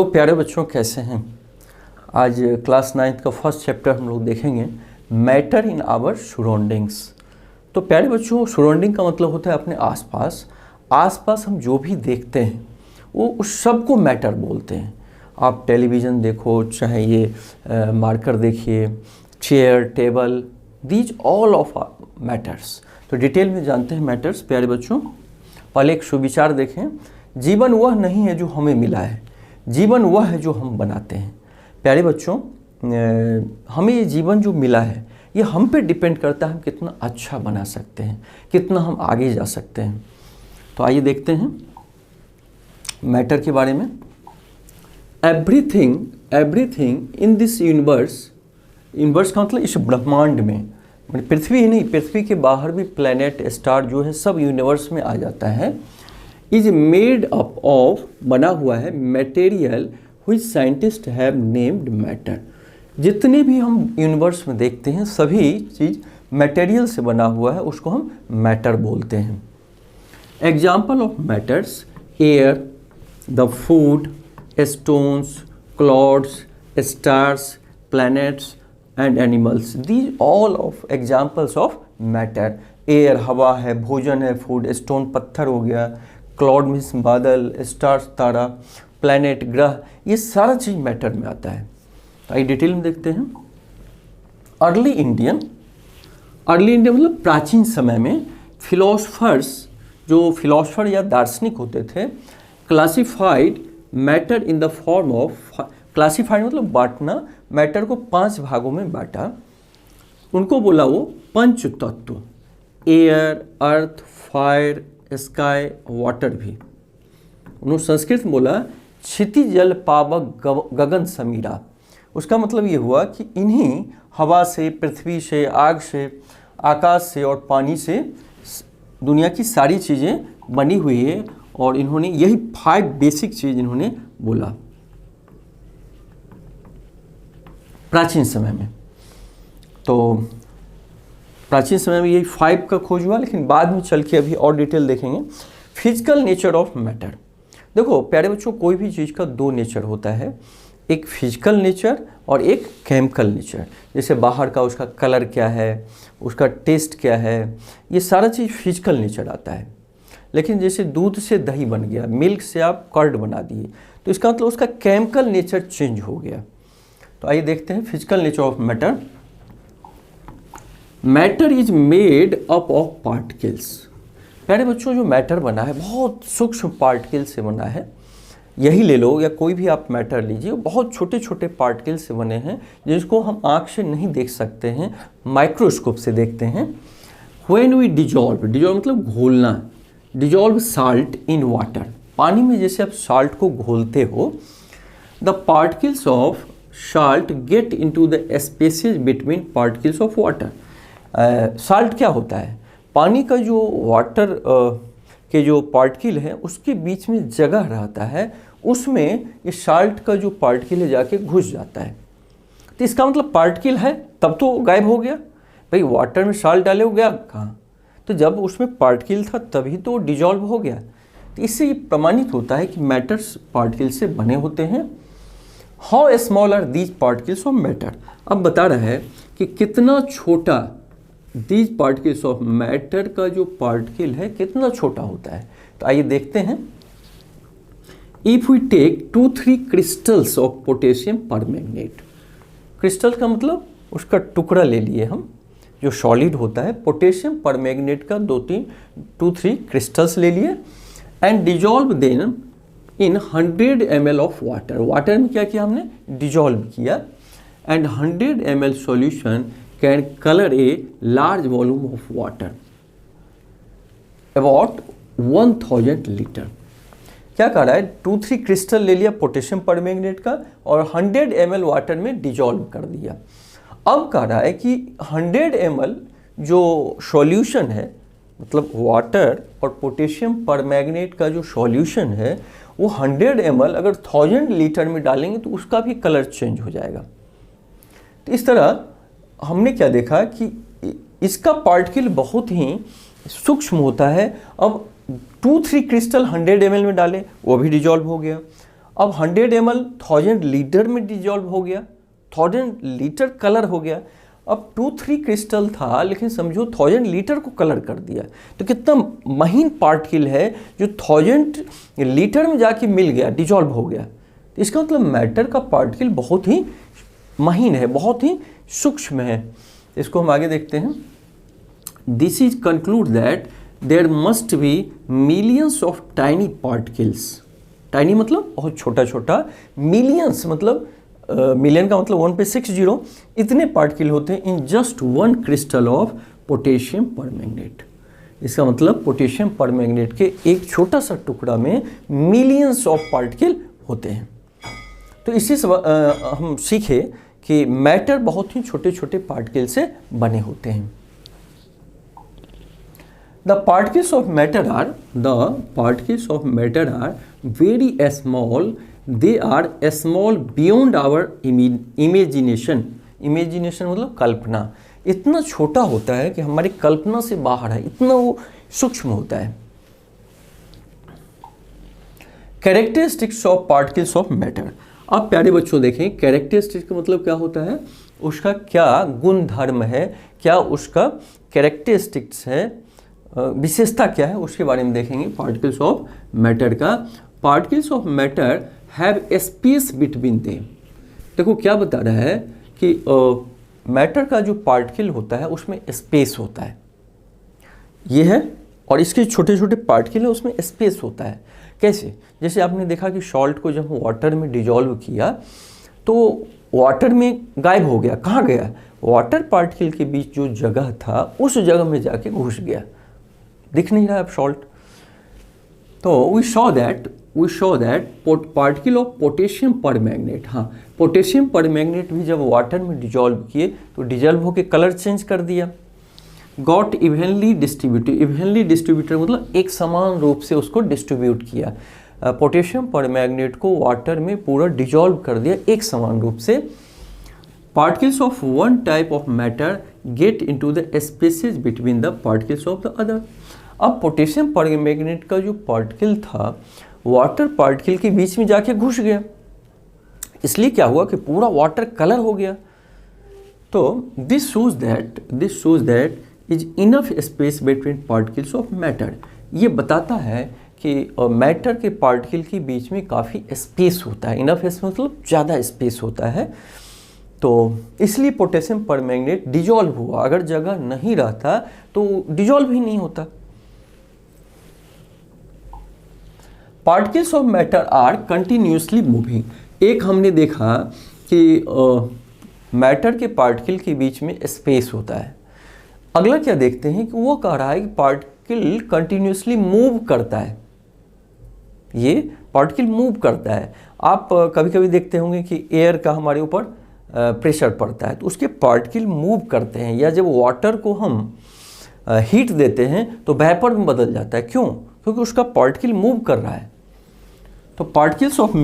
तो प्यारे बच्चों कैसे हैं। आज क्लास 9th का फर्स्ट चैप्टर हम लोग देखेंगे, मैटर इन आवर सराउंडिंग्स। तो प्यारे बच्चों, सराउंडिंग का मतलब होता है अपने आसपास। आसपास हम जो भी देखते हैं वो उस सब को मैटर बोलते हैं। आप टेलीविज़न देखो, चाहे ये मार्कर देखिए, chair, table, these all of matters. तो डिटेल में जानते हैं मैटर्स। प्यारे बच्चों, पहले एक सुविचार देखें। जीवन वह नहीं है जो हमें मिला है, जीवन वह है जो हम बनाते हैं। प्यारे बच्चों, हमें ये जीवन जो मिला है ये हम पे डिपेंड करता है हम कितना अच्छा बना सकते हैं, कितना हम आगे जा सकते हैं। तो आइए देखते हैं मैटर के बारे में। Everything in this universe, universe का मतलब इस ब्रह्मांड में, पृथ्वी ही नहीं, पृथ्वी के बाहर भी प्लैनेट, स्टार जो है सब यूनिवर्स में आ जाता है। इज मेड अप ऑफ, बना हुआ है, material which scientist have named matter. जितने भी हम यूनिवर्स में देखते हैं सभी चीज़ मटेरियल से बना हुआ है, उसको हम मैटर बोलते हैं। Example of matters: air, the food, stones, clouds, stars, planets and animals. These all of examples of matter. Air हवा है, भोजन है, फूड, स्टोन पत्थर हो गया, क्लाउड मीन्स बादल, स्टार्स तारा, प्लैनेट ग्रह, ये सारा चीज़ मैटर में आता है। तो आइए डिटेल में देखते हैं। अर्ली इंडिया मतलब प्राचीन समय में फिलोसफर्स, जो फिलोसफर या दार्शनिक होते थे, classified matter in the form of, classified मतलब बांटना, मैटर को 5 भागों में बांटा। उनको बोला वो पंच तत्व, एयर, अर्थ, फायर, स्काई, वाटर भी। उन्होंने संस्कृत में बोला क्षिति जल पावक गगन समीरा। उसका मतलब ये हुआ कि इन्हीं हवा से, पृथ्वी से, आग से, आकाश से और पानी से दुनिया की सारी चीज़ें बनी हुई है, और इन्होंने यही 5 बेसिक चीज़ इन्होंने बोला प्राचीन समय में। तो प्राचीन समय में यही 5 का खोज हुआ, लेकिन बाद में चल के अभी और डिटेल देखेंगे। Physical nature of matter. देखो प्यारे बच्चों, कोई भी चीज़ का 2 नेचर होता है, एक फिजिकल नेचर और एक केमिकल नेचर। जैसे बाहर का उसका कलर क्या है, उसका टेस्ट क्या है, ये सारा चीज़ फिजिकल नेचर आता है। लेकिन जैसे दूध से दही बन गया, मिल्क से आप कर्ड बना दिए, तो इसका मतलब उसका केमिकल नेचर चेंज हो गया। तो आइए देखते हैं physical nature of matter. Matter is made up of particles. प्यारे बच्चों, जो मैटर बना है बहुत सूक्ष्म पार्टिकल से बना है। यही ले लो या कोई भी आप मैटर लीजिए, बहुत छोटे छोटे पार्टिकल से बने हैं जिसको हम आँख से नहीं देख सकते हैं, माइक्रोस्कोप से देखते हैं। व्हेन वी डिजॉल्व मतलब घोलना, डिजॉल्व साल्ट इन वाटर, पानी में जैसे आप साल्ट को घोलते हो, the particles of salt get into the spaces between particles of water. Salt क्या होता है? पानी का जो वाटर के जो पार्टिकल है उसके बीच में जगह रहता है, उसमें ये साल्ट का जो पार्टिकल है जाके घुस जाता है। तो इसका मतलब पार्टिकल है तब तो गायब हो गया। भाई वाटर में साल्ट डाले हो गया कहाँ? तो जब उसमें पार्टिकल था तभी तो डिजॉल्व हो गया। तो इससे ये प्रमाणित होता है कि मैटर्स पार्टिकल से बने होते हैं। How small are these particles of matter. अब बता रहा है कि कितना छोटा दीज पार्टिकल्स ऑफ मैटर का जो पार्टिकल है कितना छोटा होता है। तो आइए देखते हैं। If we take 2-3 crystals of potassium permanganate, crystal का मतलब उसका टुकड़ा ले लिए हम, जो सॉलिड होता है, पोटेशियम परमैंगनेट का 2-3 क्रिस्टल्स ले लिए, and dissolve them in 100 ml of water. Water में क्या किया हमने? डिजॉल्व किया। And 100 ml solution can colour a large volume of water about 1000 litre. क्या कर रहा है? 2-3 क्रिस्टल ले लिया पोटेशियम परमैंगनेट का और 100 ml वाटर में डिजॉल्व कर दिया। अब कह रहा है कि 100 ml जो सॉल्यूशन है, मतलब वाटर और पोटेशियम परमैंगनेट का जो सॉल्यूशन है वो 100 ml अगर 1000 लीटर में डालेंगे तो उसका भी कलर चेंज हो जाएगा। तो इस तरह हमने क्या देखा कि इसका पार्टिकल बहुत ही सूक्ष्म होता है। अब 2-3 क्रिस्टल 100 ml में डाले, वो भी डिजॉल्व हो गया। अब 100 ml 1000 लीटर में डिजॉल्व हो गया, 1000 लीटर कलर हो गया। अब 2-3 क्रिस्टल था, लेकिन समझो 1000 लीटर को कलर कर दिया, तो कितना महीन पार्टिकल है जो 1000 लीटर में जाके मिल गया, डिजॉल्व हो गया। तो इसका मतलब मैटर का पार्टिकल बहुत ही महीन है, बहुत ही सूक्ष्म है। इसको हम आगे देखते हैं। This is conclude that there must be millions of tiny particles. Tiny मतलब बहुत छोटा छोटा, मिलियंस मतलब मिलियन का मतलब 1 पे 60, इतने पार्टिकल होते हैं in just 1 crystal of potassium permanganate. इसका मतलब पोटेशियम परमैंगनेट के एक छोटा सा टुकड़ा में मिलियंस ऑफ पार्टिकल होते हैं। तो इसी से हम सीखे कि मैटर बहुत ही छोटे छोटे पार्टिकल से बने होते हैं। The particles of matter are very small. They are small beyond our imagination. Imagination मतलब कल्पना। इतना छोटा होता है कि हमारी कल्पना से बाहर है, इतना वो सूक्ष्म होता है। Characteristics of particles of matter. अब प्यारे बच्चों देखें, कैरेक्टरिस्टिक्स का मतलब क्या होता है, उसका क्या गुण धर्म है, क्या उसका कैरेक्टरिस्टिक्स है, विशेषता क्या है, उसके बारे में देखेंगे पार्टिकल्स ऑफ मैटर का। Particles of matter have space between them. देखो क्या बता रहा है कि मैटर का जो पार्टिकल होता है उसमें स्पेस होता है, ये है, और इसके छोटे छोटे पार्टिकल है उसमें स्पेस होता है। कैसे? जैसे आपने देखा कि सॉल्ट को जब वाटर में डिजॉल्व किया तो वाटर में गायब हो गया, कहाँ गया? वाटर पार्टिकल के बीच जो जगह था उस जगह में जाके घुस गया, दिख नहीं रहा अब सॉल्ट। तो we show that particle of potassium permanganate, हाँ पोटेशियम परमैंगनेट भी जब वाटर में डिजॉल्व किए तो डिजॉल्व होकर कलर चेंज कर दिया। गॉट इवनली डिस्ट्रीब्यूटेड मतलब एक समान रूप से उसको डिस्ट्रीब्यूट किया। पोटेशियम परमैंगनेट को वाटर में पूरा डिजॉल्व कर दिया एक समान रूप से। Particles of one type of matter get into the spaces between the particles of the other. अब पोटेशियम परमैंगनेट का जो पार्टिकल था वाटर पार्टिकल के बीच में जाके घुस गया, इसलिए क्या हुआ कि पूरा वाटर कलर हो गया। तो this shows that is enough space between particles of matter. ये बताता है कि मैटर के पार्टिकल के बीच में काफ़ी स्पेस होता है। इनफ स्पेस मतलब ज़्यादा स्पेस होता है, तो इसलिए पोटेशियम परमैंगनेट डिजॉल्व हुआ। अगर जगह नहीं रहता तो डिजॉल्व ही नहीं होता। Particles of matter are continuously moving. एक हमने देखा कि मैटर के पार्टिकल के बीच में स्पेस होता है। अगला क्या देखते हैं कि वो कह रहा है कि पार्टिकल कंटिन्यूसली मूव करता है, ये पार्टिकल मूव करता है। आप कभी कभी देखते होंगे कि एयर का हमारे ऊपर प्रेशर पड़ता है तो उसके पार्टिकल मूव करते हैं, या जब वाटर को हम हीट देते हैं तो वेपर में बदल जाता है। क्यों? क्योंकि उसका पार्टिकल मूव कर रहा है। तो particles of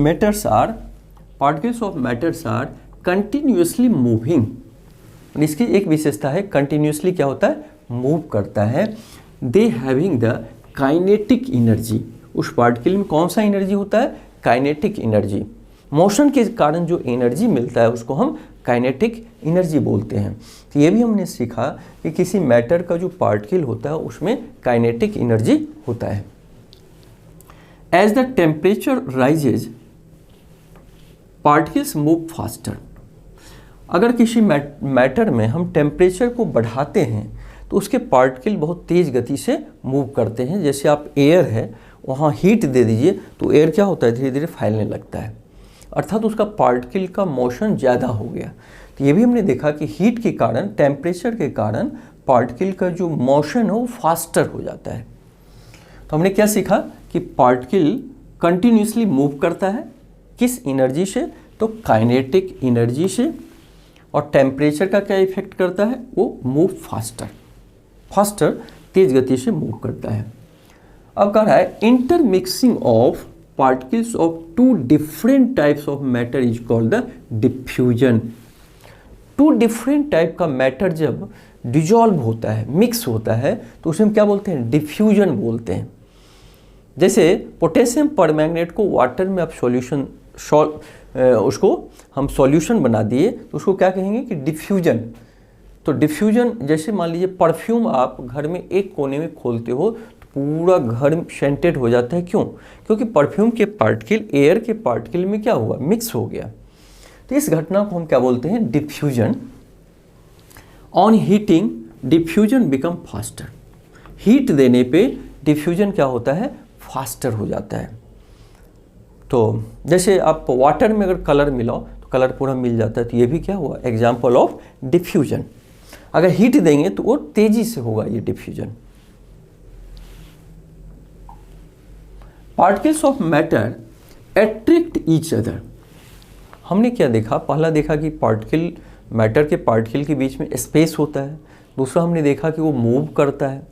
matters are continuously moving. इसकी एक विशेषता है, कंटिन्यूसली क्या होता है? मूव करता है। They having the kinetic energy. उस पार्टिकल में कौन सा एनर्जी होता है? Kinetic energy. मोशन के कारण जो एनर्जी मिलता है उसको हम काइनेटिक एनर्जी बोलते हैं। तो ये भी हमने सीखा कि किसी मैटर का जो पार्टिकल होता है उसमें काइनेटिक एनर्जी होता है। As the temperature rises particles move faster. अगर किसी मैटर में हम टेम्परेचर को बढ़ाते हैं तो उसके पार्टिकल बहुत तेज़ गति से मूव करते हैं। जैसे आप एयर है वहाँ हीट दे दीजिए तो एयर क्या होता है? धीरे धीरे फैलने लगता है, अर्थात उसका पार्टिकल का मोशन ज़्यादा हो गया। तो ये भी हमने देखा कि हीट के कारण, टेम्परेचर के कारण पार्टिकल का जो मोशन है वो फास्टर हो जाता है। तो हमने क्या सीखा कि पार्टिकल कंटिन्यूसली मूव करता है, किस एनर्जी से? तो काइनेटिक एनर्जी से। और टेम्परेचर का क्या इफेक्ट करता है? वो मूव फास्टर तेज गति से मूव करता है। अब कह रहा है intermixing of particles of two different types of matter is called the diffusion. Two different type का मैटर जब डिजॉल्व होता है, मिक्स होता है, तो उसे हम क्या बोलते हैं? डिफ्यूजन बोलते हैं। जैसे पोटेशियम परमैंगनेट को वाटर में आप सॉल्यूशन उसको हम सॉल्यूशन बना दिए तो उसको क्या कहेंगे कि डिफ्यूजन। तो डिफ्यूजन, जैसे मान लीजिए परफ्यूम आप घर में एक कोने में खोलते हो तो पूरा घर सेंटेड हो जाता है। क्यों? क्योंकि परफ्यूम के पार्टिकल एयर के पार्टिकल में क्या हुआ, मिक्स हो गया। तो इस घटना को हम क्या बोलते हैं, diffusion. On heating diffusion become faster. Heat देने पे डिफ्यूजन क्या होता है, फास्टर हो जाता है। तो जैसे आप वाटर में अगर कलर मिलाओ तो कलर पूरा मिल जाता है, तो ये भी क्या हुआ, एग्जाम्पल ऑफ डिफ्यूजन। अगर हीट देंगे तो वो तेजी से होगा ये diffusion. Particles of matter attract each other. हमने क्या देखा, पहला देखा कि पार्टिकल, मैटर के पार्टिकल के बीच में स्पेस होता है। दूसरा हमने देखा कि वो मूव करता है।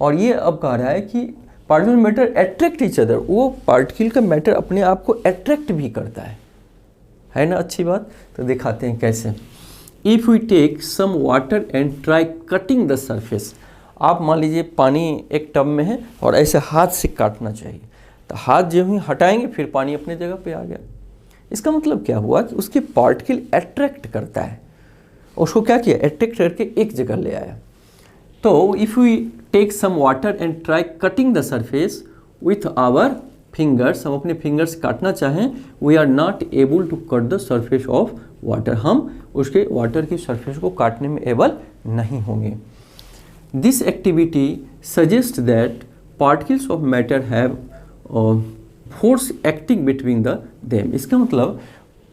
और ये अब कह रहा है कि particle matter attract each other, वो पार्टिकल का मैटर अपने आप को अट्रैक्ट भी करता है ना। अच्छी बात। तो दिखाते हैं कैसे। If we take some water and try cutting the surface. आप मान लीजिए पानी एक टब में है और ऐसे हाथ से काटना चाहिए, तो हाथ जो ही हटाएंगे फिर पानी अपने जगह पे आ गया। इसका मतलब क्या हुआ कि उसके पार्टिकल अट्रैक्ट करता है, उसको क्या किया, अट्रैक्ट करके एक जगह ले आया। तो if we take some water and try cutting the surface with our fingers, हम अपने फिंगर्स काटना चाहें, we are not able to cut the surface of water, हम उसके वाटर की सरफेस को काटने में एबल नहीं होंगे। This activity suggest that particles of matter have force acting between the them. इसका मतलब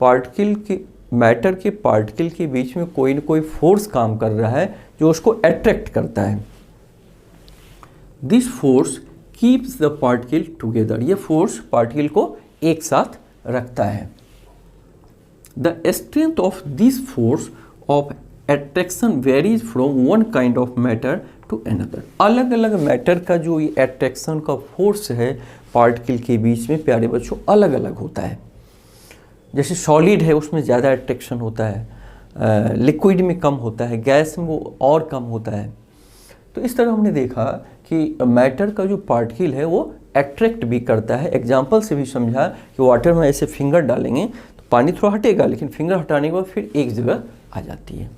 पार्टिकल के, मैटर के पार्टिकल के बीच में कोई न कोई फोर्स काम कर रहा है जो उसको अट्रैक्ट करता है। This force keeps the particle together. ये फोर्स पार्टिकल को एक साथ रखता है। The strength of this force of attraction varies from one kind of matter to another. अलग अलग मैटर का जो ये अट्रैक्शन का फोर्स है पार्टिकल के बीच में, प्यारे बच्चों, अलग अलग होता है। जैसे सॉलिड है उसमें ज़्यादा अट्रैक्शन होता है, लिक्विड में कम होता है, गैस में वो और कम होता है। तो इस तरह हमने देखा कि मैटर का जो पार्टिकल है वो अट्रैक्ट भी करता है। एग्जाम्पल से भी समझा कि वाटर में ऐसे फिंगर डालेंगे तो पानी थोड़ा हटेगा, लेकिन फिंगर हटाने के बाद फिर एक जगह आ जाती है।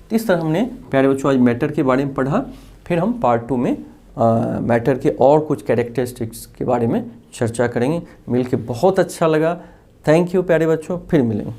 तो इस तरह हमने प्यारे बच्चों आज मैटर के बारे में पढ़ा। फिर हम पार्ट 2 में मैटर के और कुछ कैरेक्टरिस्टिक्स के बारे में चर्चा करेंगे। मिलके बहुत अच्छा लगा। थैंक यू प्यारे बच्चों, फिर मिलेंगे।